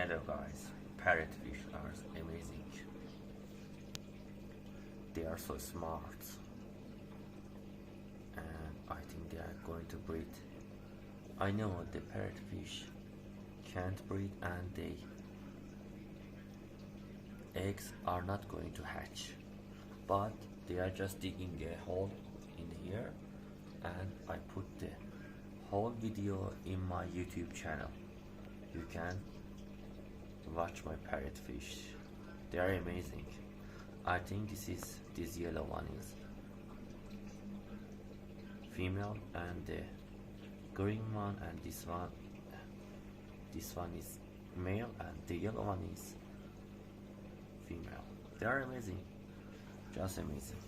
Hello guys, parrotfish are amazing. They are so smart, and I think they are going to breed. I know the parrotfish can't breed, and the eggs are not going to hatch, but they are just digging a hole in here, and I put the whole video in my YouTube channel. You can watch my parrotfish. They are amazing. I think this yellow one is female, and the green one and this one is male, and the yellow one is female. They are amazing, just amazing.